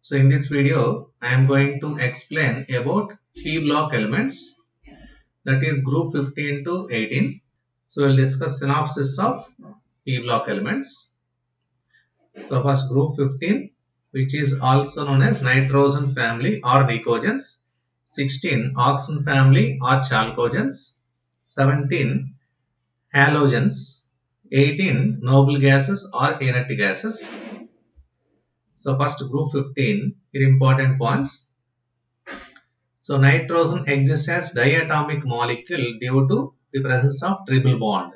So in this video, I am going to explain about P block elements, that is group 15 to 18. So we'll discuss synopsis of P block elements. So first group 15, which is also known as nitrogen family or nicogens, 16 oxygen family or chalcogens, 17 halogens, 18 noble gases or inert gases. So first group 15, here important points. So nitrogen exists as diatomic molecule due to the presence of triple bond.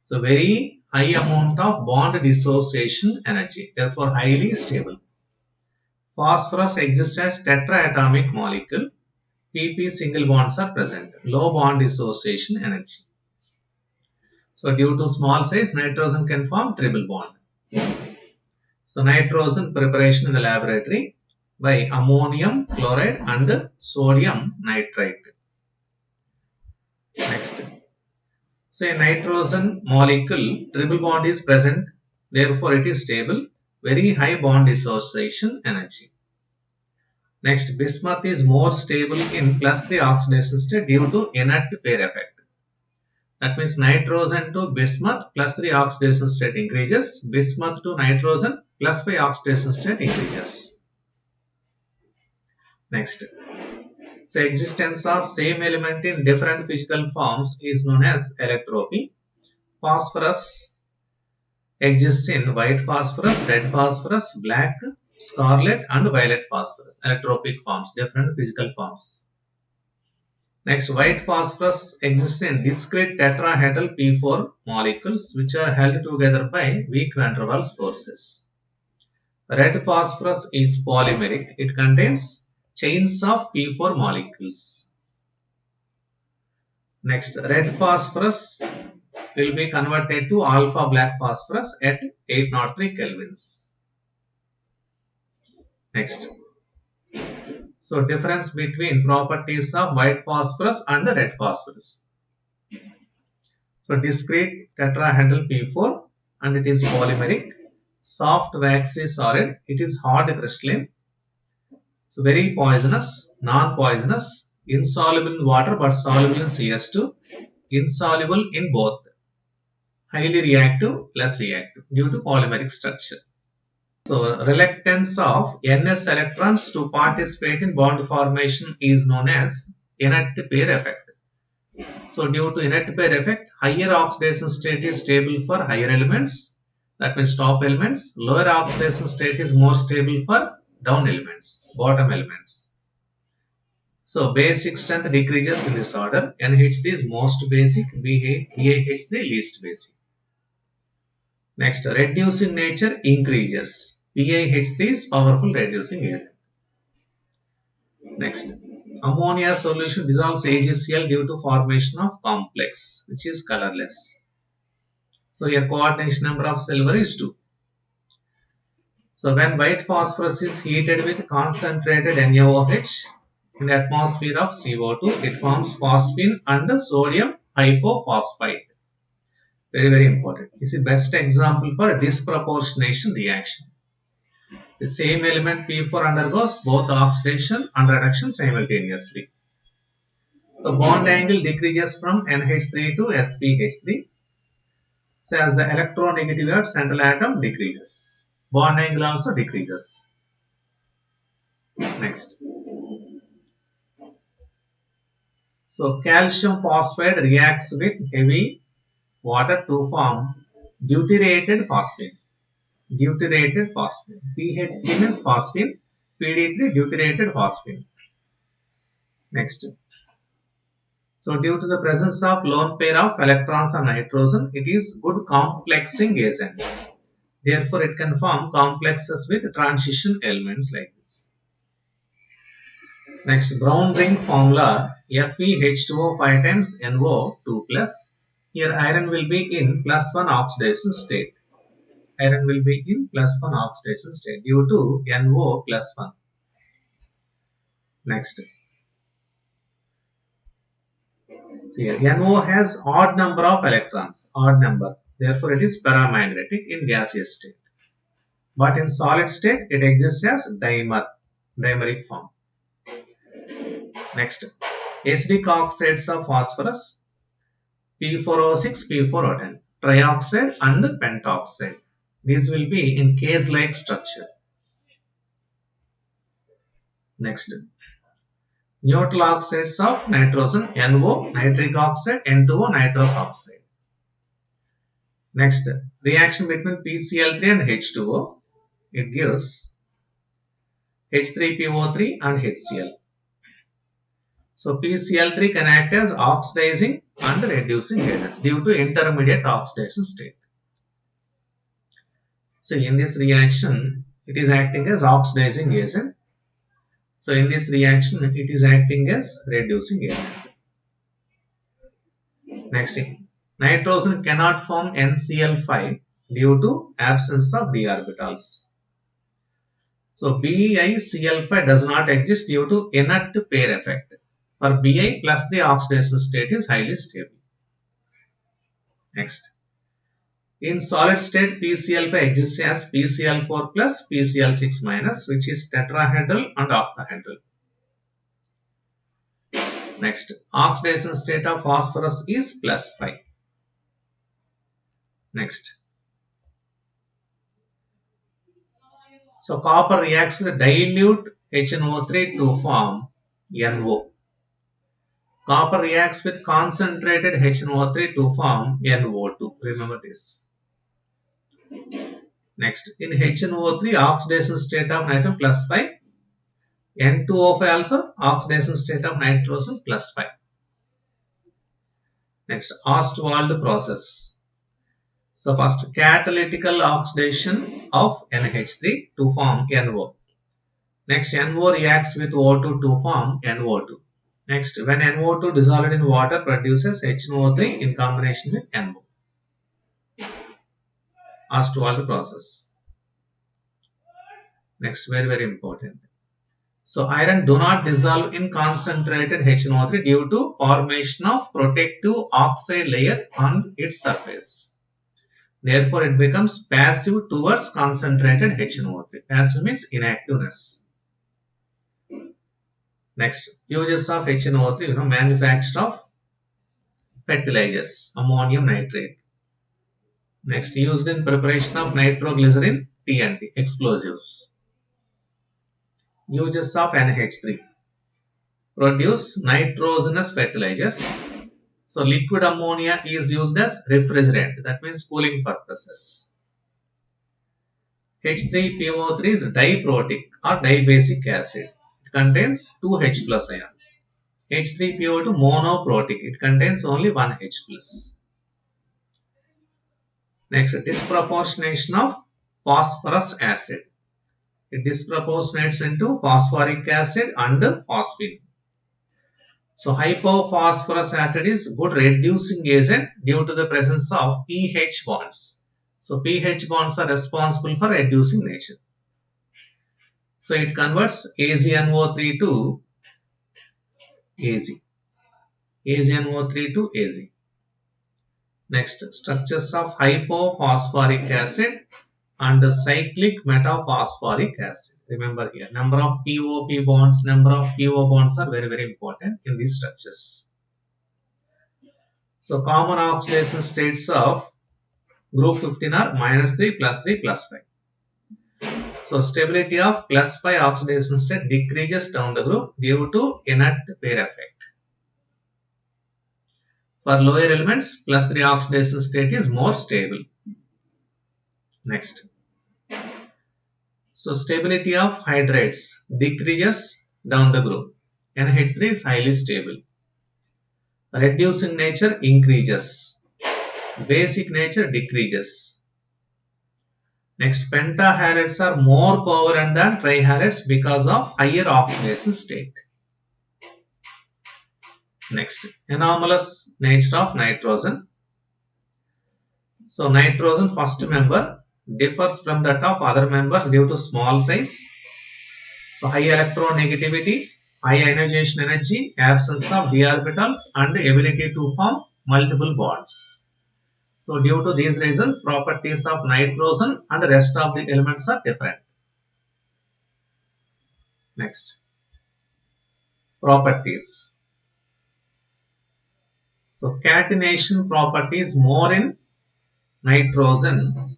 So very high amount of bond dissociation energy, therefore highly stable. Phosphorus exists as tetraatomic molecule. PP single bonds are present, low bond dissociation energy. So due to small size, nitrogen can form triple bond. So nitrogen preparation in the laboratory by ammonium chloride and sodium nitrite. Next. So a nitrogen molecule, triple bond is present, therefore it is stable, very high bond dissociation energy. Next, bismuth is more stable in +3 oxidation state due to inert pair effect. That means nitrogen to bismuth +3 oxidation state increases, bismuth to nitrogen +5 oxidation state increases. Next, so existence of same element in different physical forms is known as electropy. Phosphorus exists in white phosphorus, red phosphorus, black, scarlet and violet phosphorus, electropic forms, different physical forms. Next, white phosphorus exists in discrete tetrahedral P4 molecules which are held together by weak van der Waals forces. Red phosphorus is polymeric. It contains chains of P4 molecules. Next, red phosphorus will be converted to alpha black phosphorus at 803 kelvins. Next. So difference between properties of white phosphorus and red phosphorus. So discrete tetrahedral P4 and it is polymeric. Soft waxy solid. It is hard crystalline. So very poisonous, non-poisonous, insoluble in water but soluble in CS2, insoluble in both. Highly reactive, less reactive due to polymeric structure. So reluctance of NS electrons to participate in bond formation is known as inert pair effect. So due to inert pair effect, higher oxidation state is stable for higher elements, that means top elements. Lower oxidation state is more stable for down elements, bottom elements. So basic strength decreases in this order. NH3 is most basic, BAH3 least basic. Next, reducing nature increases. PaH3 is powerful reducing agent. Next, ammonia solution dissolves AgCl due to formation of complex which is colorless. So here coordination number of silver is 2. So when white phosphorus is heated with concentrated NaOH in the atmosphere of CO2, it forms phosphine and sodium hypophosphite. Very, very important. This is the best example for disproportionation reaction. The same element P4 undergoes both oxidation and reduction simultaneously. The bond angle decreases from NH3 to sPH3. So as the electronegativity of central atom decreases, bond angle also decreases. Next. So calcium phosphide reacts with heavy water to form deuterated phosphine. Deuterated phosphine. PH3 means phosphine, PD3 deuterated phosphine. Next. So due to the presence of lone pair of electrons on nitrogen, it is good complexing agent. Therefore, it can form complexes with transition elements like this. Next, brown ring formula FeH2O 5 times NO2 plus. Here iron will be in +1 oxidation state. Iron will be in +1 oxidation state due to NO +1. Next. Here NO has odd number of electrons, odd number. Therefore, it is paramagnetic in gaseous state. But in solid state, it exists as dimer. dimeric form. Next, acidic oxides of phosphorus P4O6, P4O10, trioxide and pentoxide. These will be in case-like structure. Next, neutral oxides of nitrogen NO, nitric oxide N2O, nitrous oxide. Next, reaction between PCl3 and H2O. It gives H3PO3 and HCl. So PCl3 can act as oxidizing and reducing agents due to intermediate oxidation state. So in this reaction, it is acting as oxidizing agent. So in this reaction, it is acting as reducing agent. Next thing, nitrogen cannot form NCl5 due to absence of d orbitals. So BiCl5 does not exist due to inert pair effect. For Bi plus the oxidation state is highly stable. Next, in solid state PCl5 exists as PCl4 plus PCl6 minus, which is tetrahedral and octahedral. Next, oxidation state of phosphorus is plus 5. Next, so copper reacts with dilute HNO3 to form NO. Copper reacts with concentrated HNO3 to form NO2. Remember this. Next, in HNO3, oxidation state of nitrogen plus 5. N2O5 also oxidation state of nitrogen plus 5. Next, Ostwald process. So first, catalytical oxidation of NH3 to form NO. Next, NO reacts with O2 to form NO2. Next, when NO2 dissolved in water produces HNO3 in combination with NO. Ostwald process. Next, very important. So iron do not dissolve in concentrated HNO3 due to formation of protective oxide layer on its surface. Therefore, it becomes passive towards concentrated HNO3. Passive means inactiveness. Next, uses of HNO3, manufacture of fertilizers, ammonium nitrate. Next, used in preparation of nitroglycerin, TNT, explosives. Uses of NH3. Produce nitrogenous fertilizers. So liquid ammonia is used as refrigerant, that means cooling purposes. H3PO3 is diprotic or dibasic acid. It contains 2 H plus ions. H3PO2 monoprotic, it contains only 1 H plus. Next, disproportionation of phosphorus acid. It disproportionates into phosphoric acid and phosphine. So hypophosphorus acid is good reducing agent due to the presence of pH bonds. So pH bonds are responsible for reducing nature. So it converts AgNO3 to Az. AgNO3 to Az. Next, structures of hypophosphoric acid and cyclic metaphosphoric acid. Remember here, number of POP bonds, number of PO bonds are very important in these structures. So common oxidation states of group 15 are -3, +3, +5. So stability of +5 oxidation state decreases down the group due to inert pair effect. For lower elements, +3 oxidation state is more stable. Next. So stability of hydrates decreases down the group. NH3 is highly stable. Reducing nature increases. Basic nature decreases. Next, pentahalides are more covalent than trihalides because of higher oxidation state. Next, anomalous nature of nitrogen. So nitrogen first member differs from that of other members due to small size. So high electronegativity, high ionization energy, absence of d orbitals and ability to form multiple bonds. So due to these reasons, properties of nitrogen and the rest of the elements are different. Next, properties. So catenation property is more in nitrogen.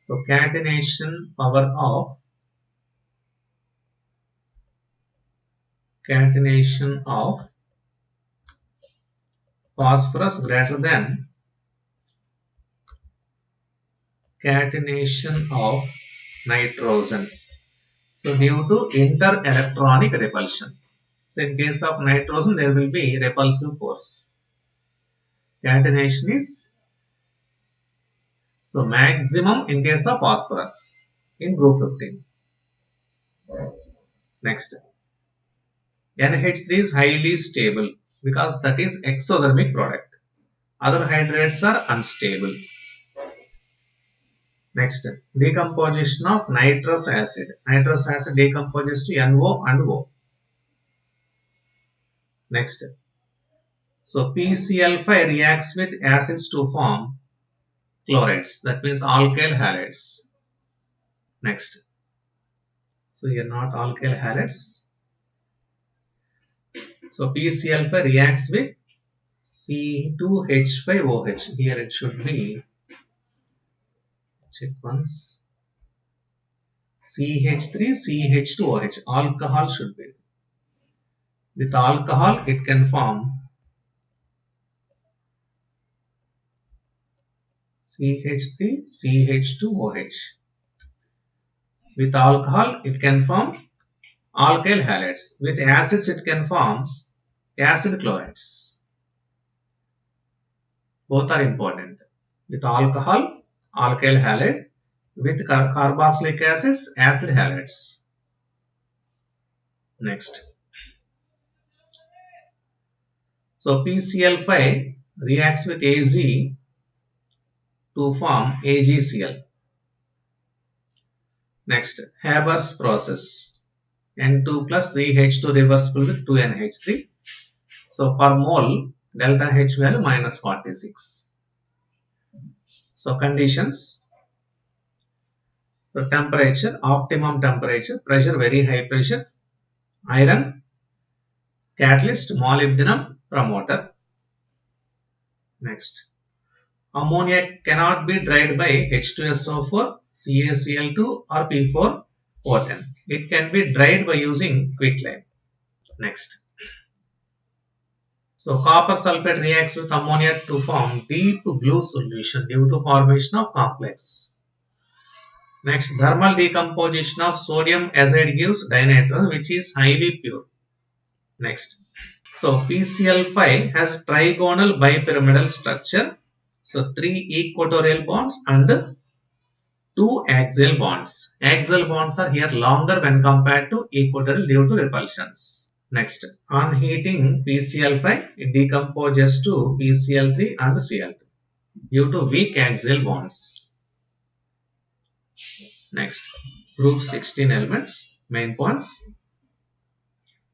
So catenation power of phosphorus greater than catenation of nitrogen. So due to inter-electronic repulsion. So in case of nitrogen, there will be repulsive force. Catenation is so maximum in case of phosphorus in group 15. Next, NH3 is highly stable because that is exothermic product. Other hydrates are unstable. Next, decomposition of nitrous acid. Nitrous acid decomposes to NO and O. Next, so PCl5 reacts with acids to form chlorides. That means alkyl halides. Next, so here not alkyl halides. So PCl5 reacts with C2H5OH. Here it should be, check once, CH3CH2OH. Alcohol should be. With alcohol, it can form CH3CH2OH. With alcohol, it can form alkyl halides. With acids, it can form acid chlorides. Both are important. With alcohol, alkyl halide. With carboxylic acids, acid halides. Next. So PCl5 reacts with Az to form AgCl. Next, Haber's process. N2 plus 3H2 reversible with 2NH3. So per mole, delta H value minus 46. So conditions. So temperature, optimum temperature, pressure, very high pressure, iron, catalyst, molybdenum, promoter. Next. Ammonia cannot be dried by H2SO4, CaCl2 or P4O10. It can be dried by using quicklime. Next. So copper sulfate reacts with ammonia to form deep blue solution due to formation of complex. Next, thermal decomposition of sodium azide gives dinitrogen, which is highly pure. Next. So PCl5 has trigonal bipyramidal structure. So 3 equatorial bonds and 2 axial bonds. Axial bonds are here longer when compared to equatorial due to repulsions. Next, on heating PCl5, it decomposes to PCl3 and Cl2 due to weak axial bonds. Next, group 16 elements, main points.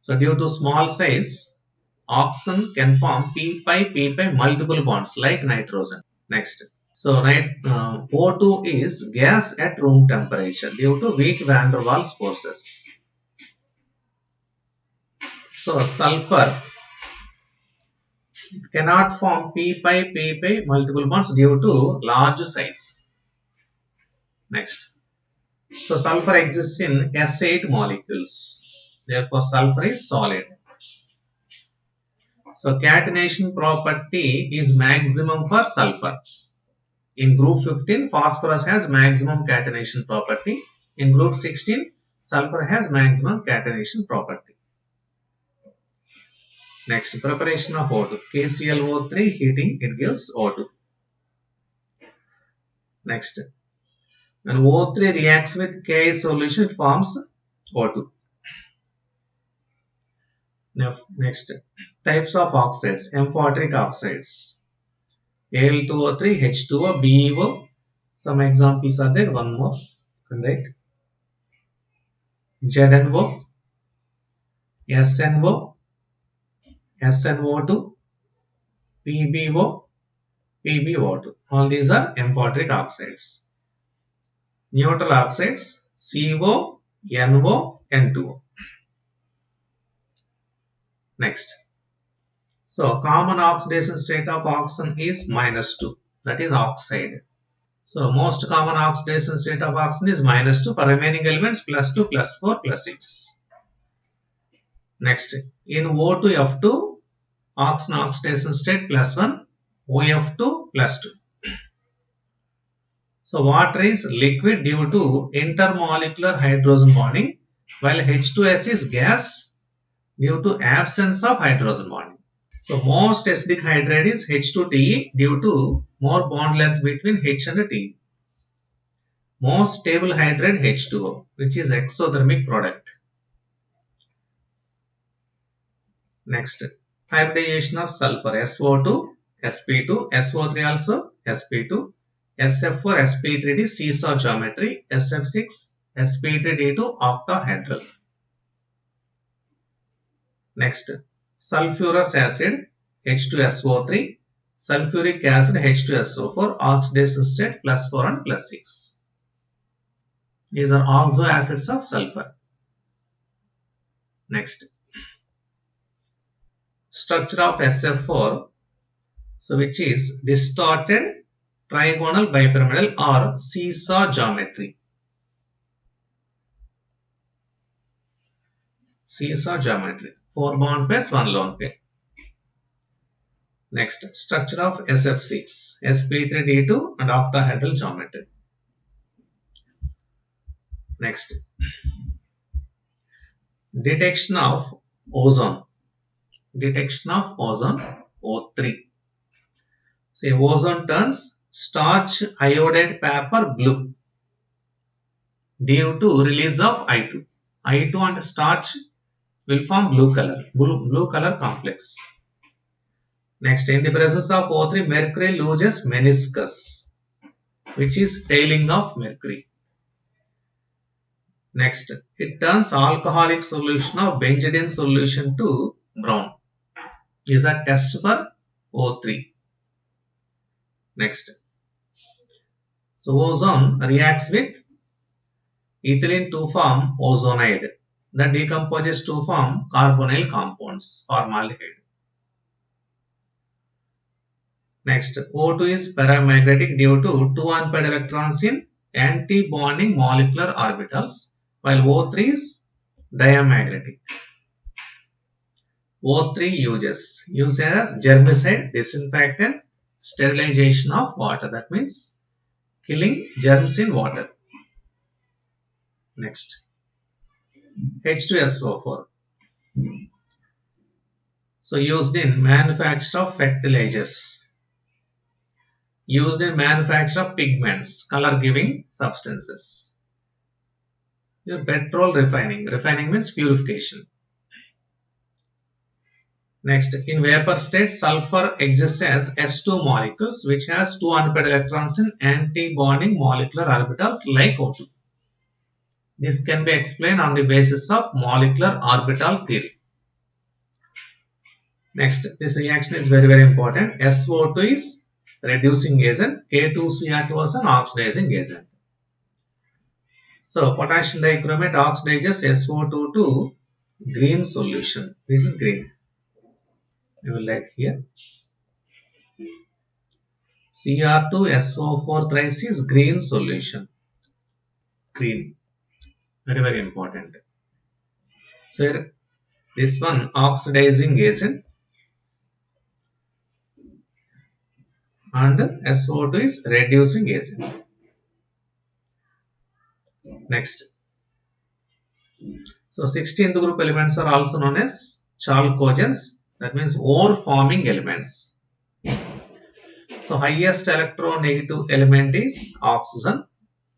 So due to small size, oxygen can form p-pi multiple bonds like nitrogen. Next, so O2 is gas at room temperature due to weak van der Waals forces. So sulfur cannot form p-pi multiple bonds due to large size. Next, so sulfur exists in S8 molecules. Therefore, sulfur is solid. So catenation property is maximum for sulfur. In group 15, phosphorus has maximum catenation property. In group 16, sulfur has maximum catenation property. Next, preparation of O2. KClO3 heating, it gives O2. Next, when O3 reacts with K solution, it forms O2. Next, types of oxides, amphoteric oxides. Al2O3, H2O, BeO. Some examples are there, one more. Right? ZNO, SNO, SNO2, PbO, PbO2. All these are amphoteric oxides. Neutral oxides, CO, NO, N2O. Next. So common oxidation state of oxygen is -2. That is oxide. So most common oxidation state of oxygen is -2. For remaining elements, +2, +4, +6. Next. In O2F2, oxygen oxidation state +1, OF2 +2. So water is liquid due to intermolecular hydrogen bonding, while H2S is gas due to absence of hydrogen bonding. So most acidic hydrate is H2TE due to more bond length between H and T. Most stable hydrate H2O, which is exothermic product. Next, hybridization of sulfur, SO2, sp2, SO3 also sp2, SF4, sp3d seesaw geometry, SF6, sp3d2 octahedral. Next, sulfurous acid H2SO3, sulfuric acid H2SO4, oxidation state +4 and +6. These are oxo acids of sulfur. Next, structure of SF4, so which is distorted trigonal bipyramidal or seesaw geometry. Seesaw geometry. 4 bond pairs, 1 lone pair. Next, structure of SF6, sp3d2 and octahedral geometry. Next, detection of ozone. Detection of ozone, O3. See, ozone turns starch iodide paper blue due to release of I2. I2 and starch will form blue color complex. Next, in the presence of O3, mercury loses meniscus, which is tailing of mercury. Next, it turns alcoholic solution of benzidine solution to brown. Is a test for O3. Next, so ozone reacts with ethylene to form ozonide that decomposes to form carbonyl compounds, formaldehyde. Next, O2 is paramagnetic due to 2 unpaired electrons in anti-bonding molecular orbitals, while O3 is diamagnetic. O3 uses as germicide, disinfectant, sterilization of water. That means killing germs in water. Next, H2SO4. So used in manufacture of fertilizers, used in manufacture of pigments, color giving substances. Petrol refining. Refining means purification. Next, in vapor state, sulfur exists as S2 molecules which has 2 unpaired electrons in anti-bonding molecular orbitals like O2. This can be explained on the basis of molecular orbital theory. Next, this reaction is very important. SO2 is reducing agent, K2Cr2 is an oxidizing agent. So, potassium dichromate oxidizes SO2 to green solution. This is green. You will like here. Cr2SO4 thrice is green solution. Green. Very important. So, here, this one oxidizing agent and SO2 is reducing agent. Next. So 16th group elements are also known as chalcogens. That means ore forming elements. So highest electronegative element is oxygen.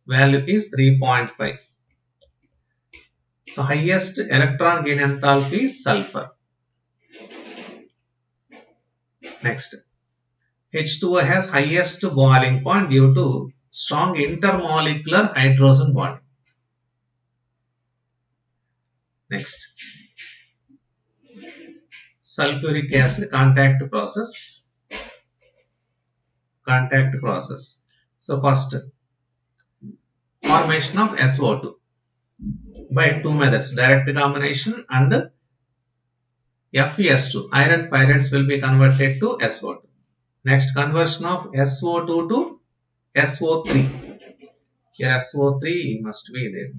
Value is 3.5. So highest electron gain enthalpy is sulfur. Next. H2O has highest boiling point due to strong intermolecular hydrogen bond. Next, sulfuric acid contact process. So first, formation of SO2. by two methods, direct combination and FeS2. Iron pyrites will be converted to SO2. Next, conversion of SO2 to SO3. Here SO3 must be there.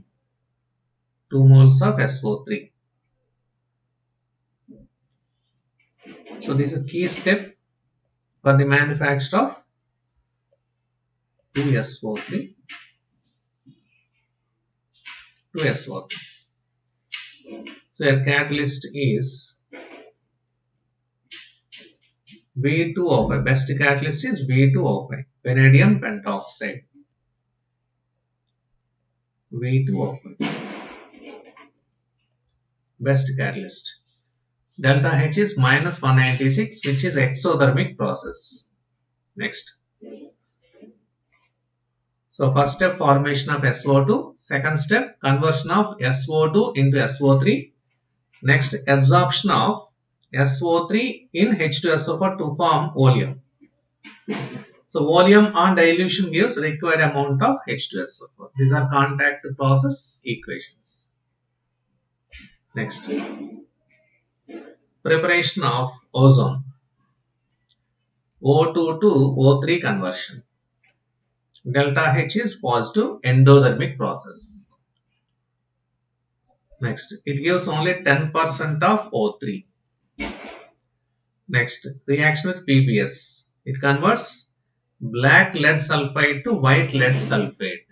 2 moles of SO3. So this is a key step for the manufacture of 2SO3 to SO3. So a catalyst is V2O5. Best catalyst is V2O5. Vanadium pentoxide. V2O5. Best catalyst. Delta H is minus 196, which is exothermic process. Next. So first step, formation of SO2. Second step, conversion of SO2 into SO3. Next, absorption of SO3 in H2SO4 to form oleum. So volume on dilution gives required amount of H2SO4. These are contact process equations. Next, preparation of ozone. O2 to O3 conversion. Delta H is positive endothermic process. Next, it gives only 10% of O3. Next, reaction with PBS. It converts black lead sulfide to white lead sulfate.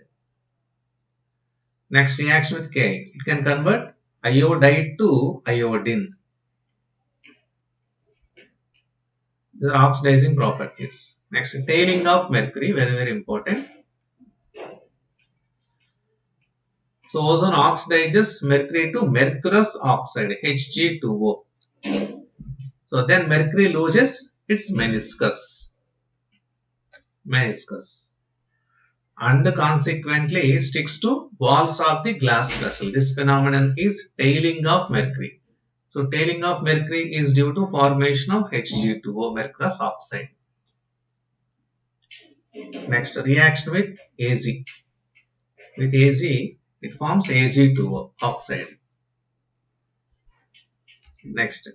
Next, reaction with K. It can convert iodide to iodine. These are oxidizing properties. Next, tailing of mercury, very, very important. So, ozone oxidizes mercury to mercurous oxide, Hg2O. So, then mercury loses its meniscus. And consequently sticks to walls of the glass vessel. This phenomenon is tailing of mercury. So, tailing of mercury is due to formation of Hg2O, mercurous oxide. Next, reaction with Az. With Az, it forms Ag2O oxide. Next,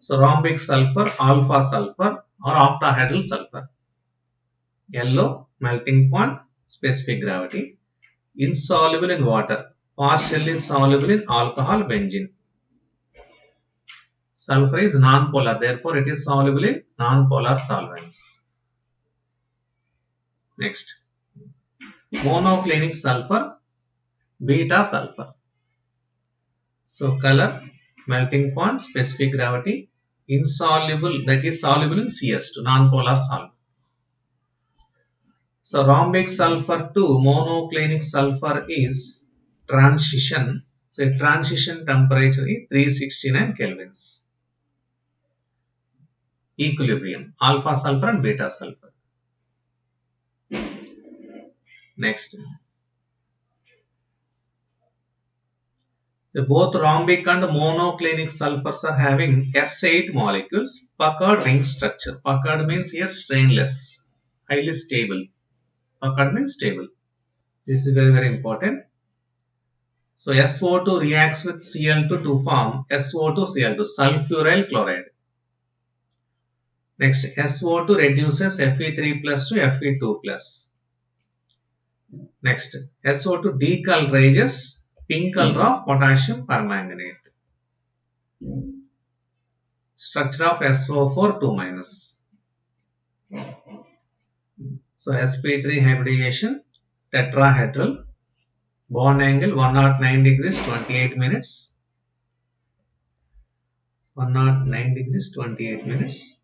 so rhombic sulfur, alpha sulfur or octahedral sulfur. Yellow, melting point, specific gravity. Insoluble in water, partially soluble in alcohol, benzene. Sulfur is non-polar, therefore it is soluble in non-polar solvents. Next, monoclinic sulfur, beta sulfur. So color, melting point, specific gravity, insoluble, that is soluble in CS2, non-polar solvent. So rhombic sulfur to monoclinic sulfur is transition. So transition temperature is 369 kelvins. Equilibrium, alpha sulfur and beta sulfur. Next. So both rhombic and monoclinic sulfurs are having S8 molecules, puckered ring structure. Puckered means here stainless, highly stable. Puckered means stable. This is very, very important. So SO2 reacts with Cl2 to form SO2Cl2, sulfuryl chloride. Next, SO2 reduces Fe3 plus to Fe2 plus. Next, SO2 decolorizes pink color of potassium permanganate. Structure of SO4 2 minus. So sp3 hybridization, tetrahedral, bond angle 109 degrees 28 minutes. 109 degrees 28 minutes.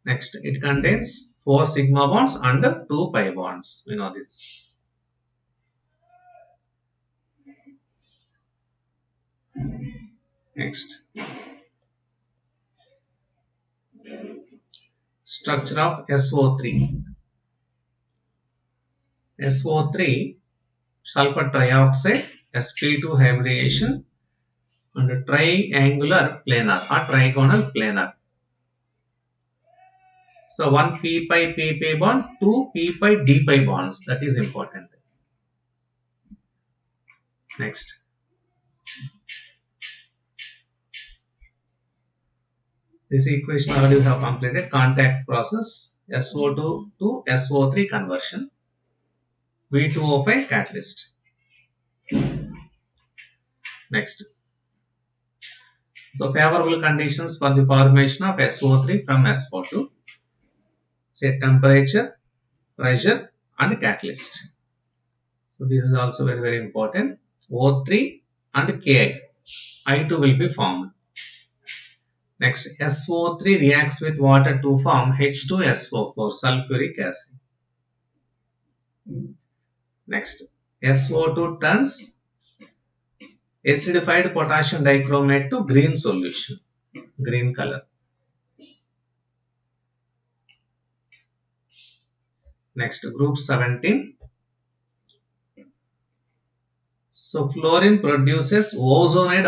Next, it contains 4 sigma bonds and 2 pi bonds. We know this. Next, structure of SO3. SO3, sulfur trioxide, sp2 hybridization and triangular planar or trigonal planar. So one p pi p pi bond, two p pi d pi bonds. That is important. Next. This equation already we have completed. Contact process SO2 to SO3 conversion. V2O5 catalyst. Next. So favorable conditions for the formation of SO3 from SO2. Say temperature, pressure and catalyst. So this is also very important. O3 and Ki. I2 will be formed. Next, SO3 reacts with water to form H2SO4, sulfuric acid. Next, SO2 turns acidified potassium dichromate to green solution, green color. Next, group 17. So, fluorine produces ozonized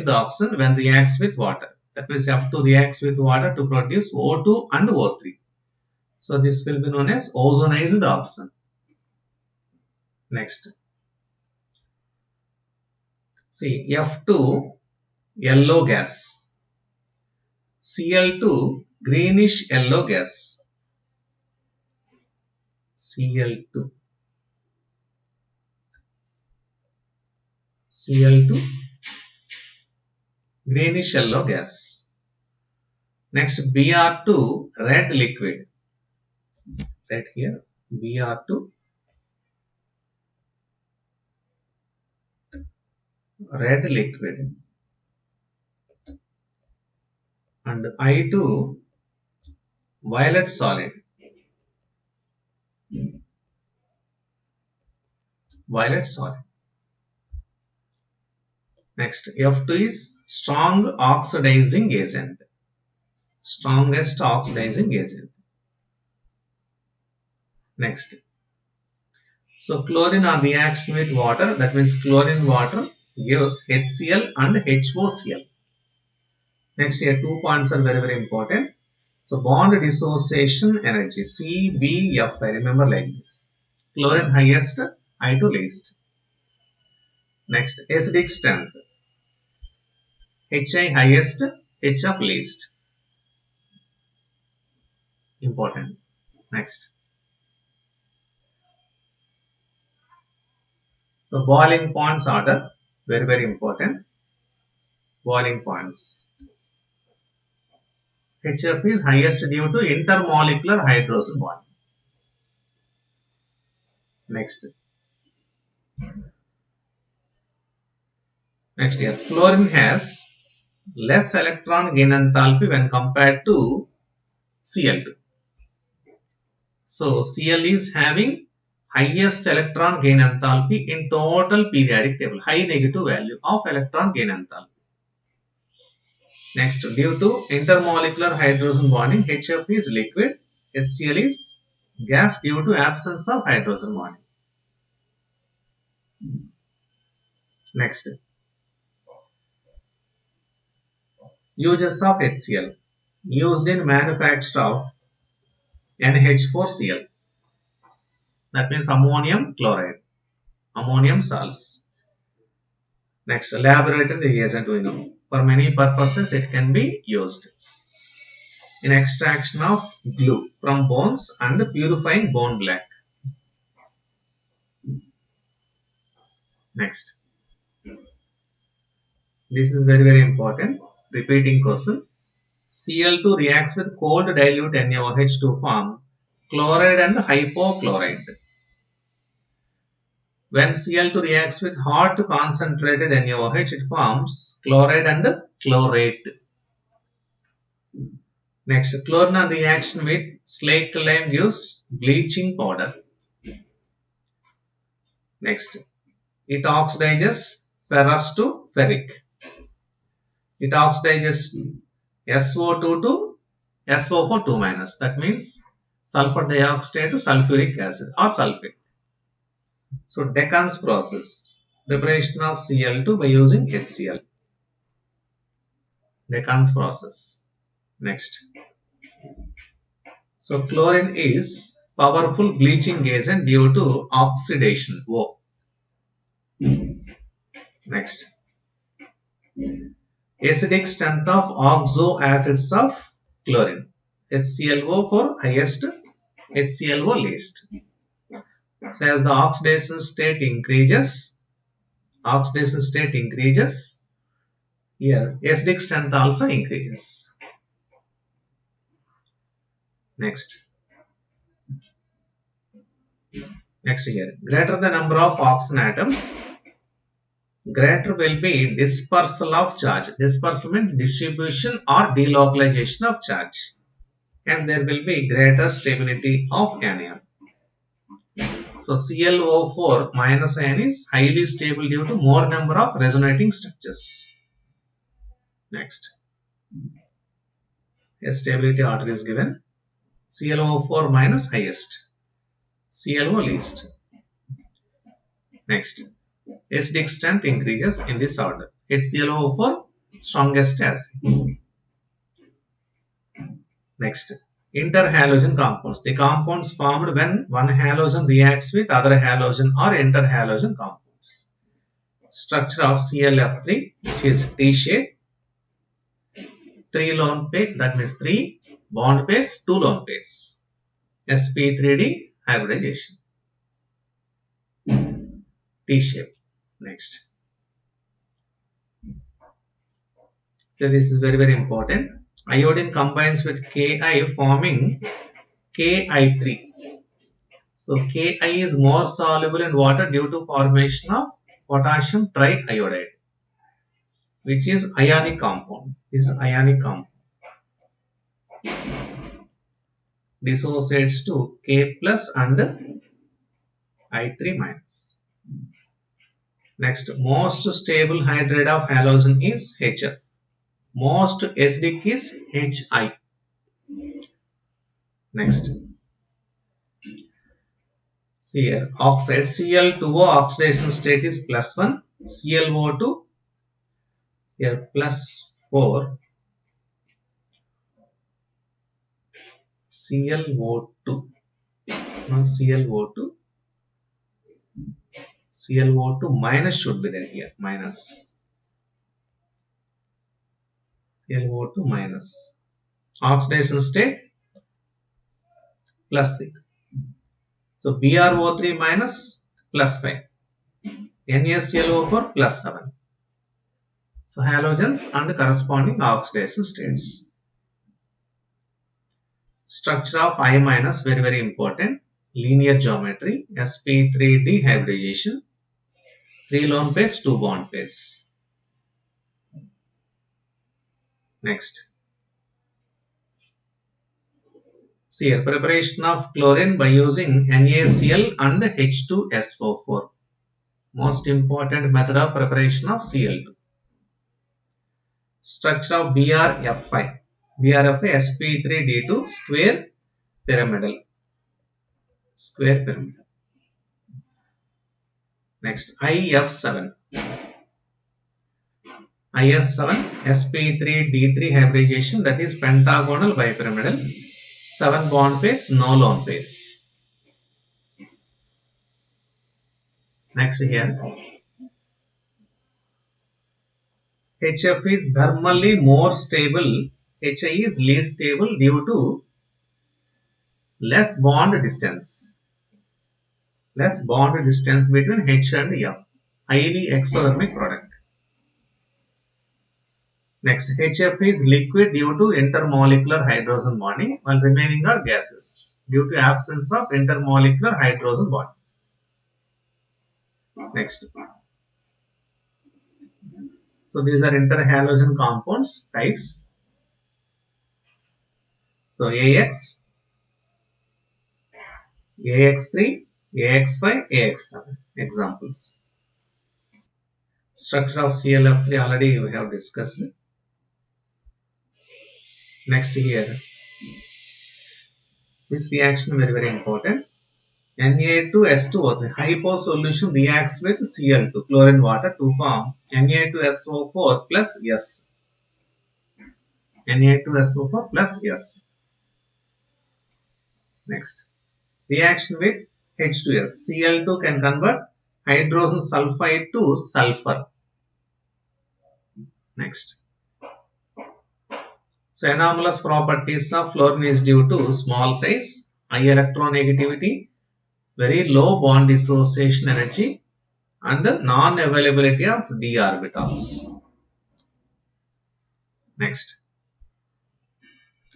oxygen when reacts with water. That means F2 reacts with water to produce O2 and O3. So, this will be known as ozonized oxygen. Next, see F2 yellow gas, Cl2 greenish yellow gas, Cl2 greenish yellow gas. Next, Br2 red liquid, right here, Br2 red liquid, and I2 violet solid, violet solid. Next, F2 is strong oxidizing agent, strongest oxidizing agent. Next, so chlorine on reaction with water, that means chlorine water gives HCl and HOCl. Next, here 2 points are very important. So bond dissociation energy CBF, I remember like this. Chlorine highest, I2 least. Next, acidic strength, HI highest, HF least. Important. Next, the boiling points order, very important. Boiling points. HF is highest due to intermolecular hydrogen bond. Next. Next here, fluorine has less electron gain enthalpy when compared to Cl2. So Cl is having highest electron gain enthalpy in total periodic table, high negative value of electron gain enthalpy. Next, due to intermolecular hydrogen bonding, HF is liquid, HCl is gas due to absence of hydrogen bonding. Next, uses of HCl used in manufacture of NH4Cl, that means ammonium chloride, ammonium salts. Next, laboratory reagent we know. For many purposes it can be used in extraction of glue from bones and purifying bone black. Next, this is very important. Repeating question. Cl2 reacts with cold dilute NaOH to form chloride and hypochlorite. When Cl2 reacts with hot concentrated NaOH, it forms chloride and chlorate. Next, chlorine reaction with slaked lime gives bleaching powder. Next, it oxidizes ferrous to ferric. It oxidizes SO2 to SO4 2 minus. That means sulfur dioxide to sulfuric acid or sulfate. So Decans process, preparation of Cl2 by using HCl. Decans process. Next, So chlorine is powerful bleaching agent due to oxidation. O. Next. Acidic strength of oxo acids of chlorine. HClO for highest, HClO least. So as the oxidation state increases, here acidic strength also increases. Next here, greater the number of oxygen atoms, greater will be dispersal of charge. Dispersal means distribution or delocalization of charge, and there will be greater stability of anion. So ClO4 minus ion is highly stable due to more number of resonating structures. Next, a stability order is given. ClO4 minus highest, ClO least. Next, acidic strength increases in this order. HClO4 strongest acid. Next, interhalogen compounds. The compounds formed when one halogen reacts with other halogen or interhalogen compounds. Structure of ClF3, which is T shape. 3 lone pair, that means 3 bond pairs, 2 lone pairs. sp3d hybridization. T shape. Next. So this is very important. Iodine combines with Ki forming Ki3. So Ki is more soluble in water due to formation of potassium triiodide, which is ionic compound. This is ionic compound. Dissociates to K plus and I3 minus. Next, most stable hydride of halogen is HF. Most acidic is HI. Next. See here, oxide Cl2O oxidation state is +1, ClO2 here +4, ClO2, no ClO2 minus should be there here, minus, ClO2 minus, oxidation state +6. So BrO3 minus +5, NaClO4 +7. So halogens and corresponding oxidation states. Structure of I minus, very very important. Linear geometry, sp3d hybridization, 3 lone pairs, 2 bond pairs. Next. See here, preparation of chlorine by using NaCl and H2SO4. Most important method of preparation of Cl2. Structure of BrFi. BrFi sp3d2 square pyramidal. Square pyramidal. Next, IF7. IS7 sp3d3 hybridization, that is pentagonal bipyramidal. 7 bond pairs, no lone pairs. Next here, HF is thermally more stable, HI is least stable due to less bond distance. Less bond distance between H and F. Highly exothermic product. Next, HF is liquid due to intermolecular hydrogen bonding, while remaining are gases due to absence of intermolecular hydrogen bonding. Next. So these are interhalogen compounds types. So AX, AX3, AX5, AX7 examples. Structure of ClF3 already we have discussed. Next here, this reaction very very important. Na2S2O3 hypo solution reacts with Cl2 chlorine water to form Na2SO4 plus S. Na2SO4 plus S. Next, reaction with H2S. Cl2 can convert hydrogen sulfide to sulfur. Next. So anomalous properties of fluorine is due to small size, high electronegativity, very low bond dissociation energy, and non-availability of d orbitals. Next.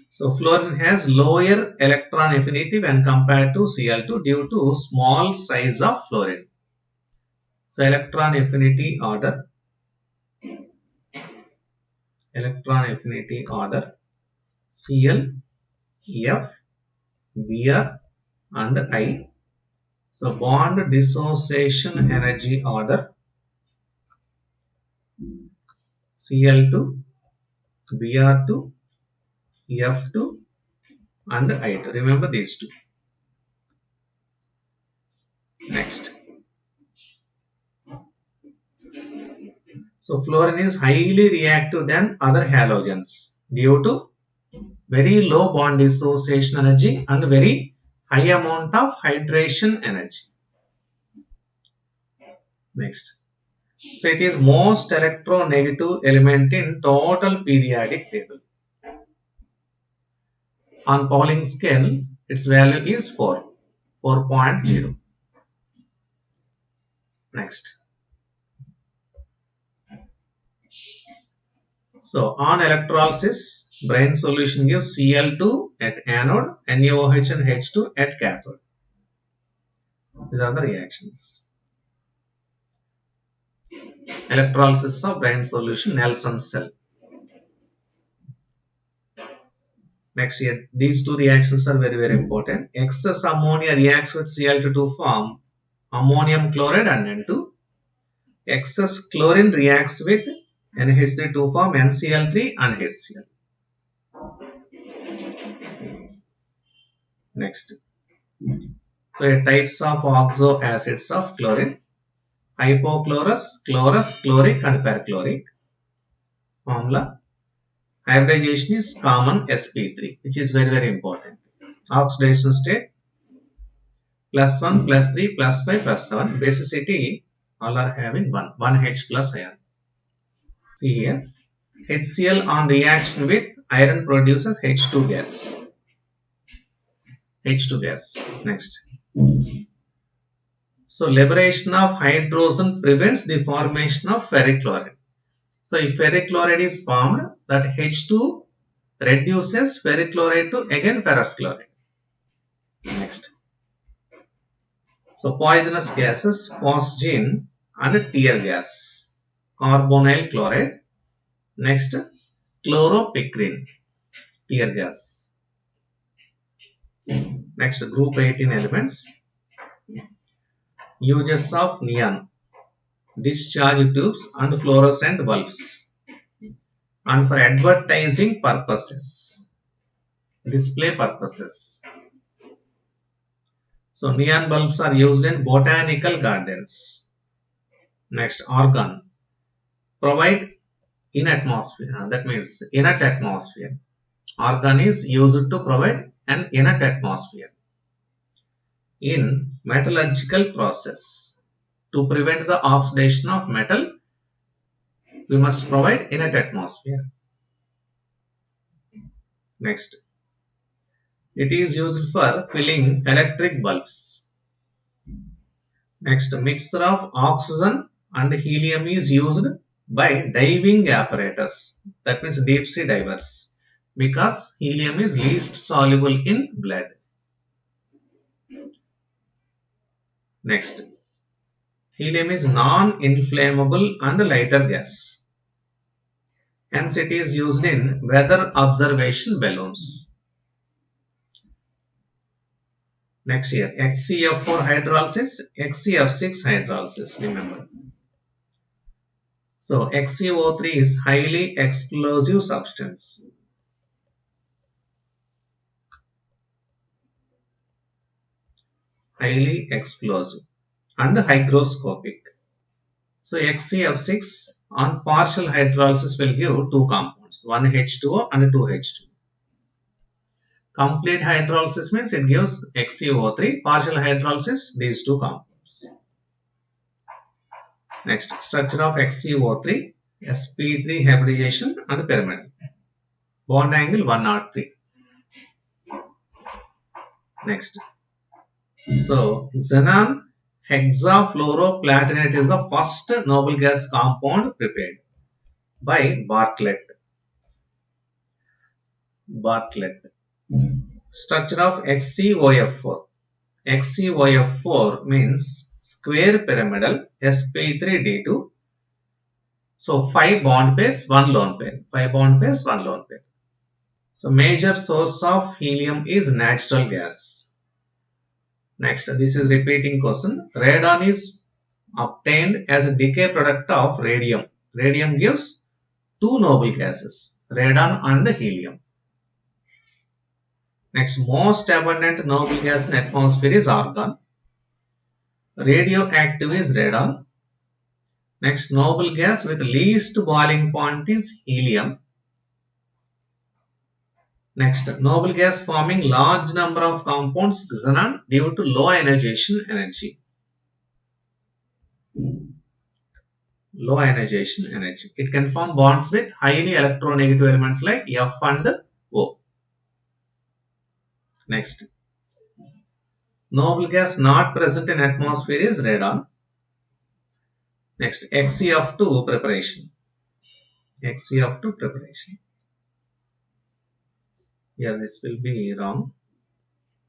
So fluorine has lower electron affinity when compared to Cl2 due to small size of fluorine. So electron affinity order Cl, F, Br and I. So bond dissociation energy order Cl2, Br2, F2 and I2. Remember these two. Next. So fluorine is highly reactive than other halogens due to very low bond dissociation energy and very high amount of hydration energy. Next. So it is most electronegative element in total periodic table. On Pauling scale, its value is 4.0. Next. So on electrolysis, brine solution gives Cl2 at anode, NaOH and H2 at cathode. These are the reactions. Electrolysis of brine solution, Nelson's cell. Next here, these two reactions are very important. Excess ammonia reacts with Cl2 to form ammonium chloride and N2. Excess chlorine reacts with NH3 to form NCl3 and HCl. Next. So types of oxo acids of chlorine: hypochlorous, chlorous, chloric and perchloric. Formula: hybridization is common sp3, which is very important. Oxidation state: +1, +3, +5, +7. Basicity: all are having 1 H plus ion. See here, HCl on reaction with iron produces H2 gas. Next. So liberation of hydrogen prevents the formation of ferric chloride. So if ferric chloride is formed, that H2 reduces ferric chloride to again ferrous chloride. Next. So poisonous gases: phosgene and tear gas. Carbonyl chloride. Next, chloropicrin, tear gas. Next, group 18 elements. Uses of neon, discharge tubes and fluorescent bulbs, and for advertising purposes, display purposes. So neon bulbs are used in botanical gardens. Next, argon, provide in atmosphere, that means inert atmosphere. Argon is used to provide an inert atmosphere. In metallurgical process, to prevent the oxidation of metal, we must provide inert atmosphere. Next, it is used for filling electric bulbs. Next, mixture of oxygen and helium is used by diving apparatus, that means deep sea divers, because helium is least soluble in blood. Next, helium is non-inflammable and lighter gas. Hence, it is used in weather observation balloons. Next here, HCF4 hydrolysis, HCF6 hydrolysis, remember. So, HCO3 is highly explosive substance. Highly explosive and hygroscopic. So HCF6 on partial hydrolysis will give two compounds, one H2O and two H2. Complete hydrolysis means it gives XeO3. Partial hydrolysis, these two compounds. Next, structure of XeO3, sp3 hybridization and pyramid. Bond angle 103. Next. So, xenon hexafluoroplatinate is the first noble gas compound prepared by Bartlett. Structure of XeOF4. XeOF4 means square pyramidal sp3d2. So 5 bond pairs, 1 lone pair. 5 bond pairs, 1 lone pair. So major source of helium is natural gas. Next, this is repeating question. Radon is obtained as a decay product of radium. Radium gives two noble gases, radon and helium. Next, most abundant noble gas in atmosphere is argon. Radioactive is radon. Next, noble gas with least boiling point is helium. Next, noble gas forming large number of compounds xenon due to low ionization energy. Low ionization energy. It can form bonds with highly electronegative elements like F and O. Next, noble gas not present in atmosphere is radon. Next, XeF2 preparation. XeF2 preparation. Here this will be wrong.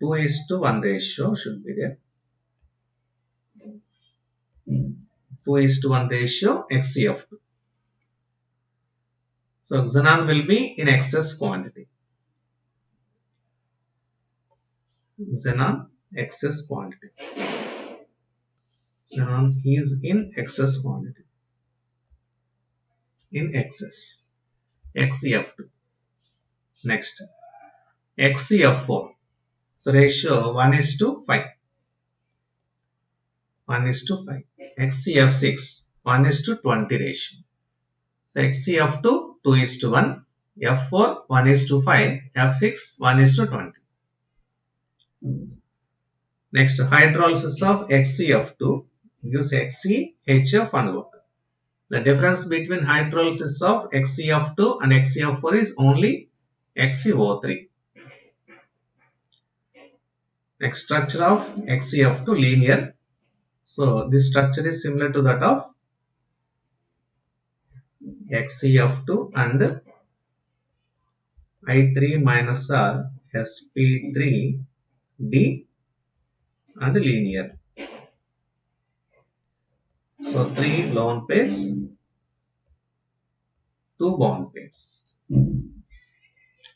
2:1 ratio should be there. 2:1 ratio XeF2. So xenon will be in excess quantity. Xenon excess quantity. Xenon is in excess quantity. In excess. XeF2. Next, XeF4. So ratio 1:5. 1:5. XeF6 1:20 ratio. So XeF2 2:1, F4 1:5, F6 1:20. Next, hydrolysis of XeF2 gives XeHF and water. The difference between hydrolysis of XeF2 and XeF4 is only XeO3. Next, structure of XeF2 linear. So this structure is similar to that of XeF2 and I3 minus R sp3d and linear. So 3 lone pairs, 2 bond pairs.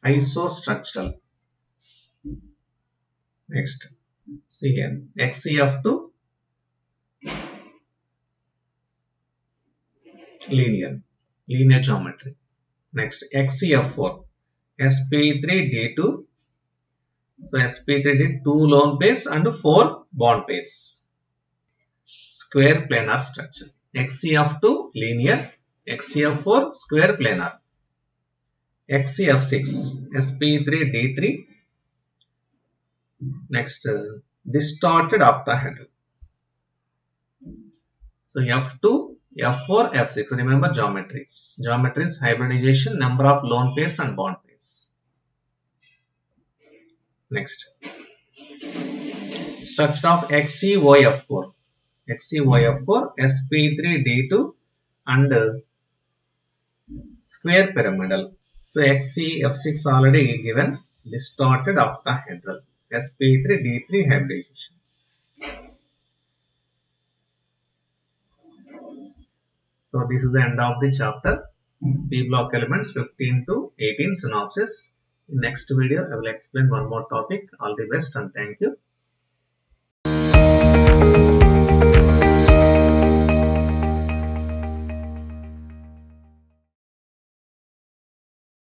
Isostructural. Next, see here XeF2 linear geometry. Next, XeF4 sp3d2. So sp3d 2 lone pairs and 4 bond pairs. Square planar structure. XeF2 linear, XeF4 square planar. XeF6 sp3d3. Next, distorted octahedral. So F2, F4, F6. Remember geometries. Geometries, hybridization, number of lone pairs and bond pairs. Next, structure of XeOF4. XeOF4 sp3d2 and square pyramidal. So XeF6 already given, distorted octahedral. sp3d3 hybridization. So this is the end of the chapter. P block elements 15 to 18 synopsis. In next video I will explain one more topic. All the best and thank you.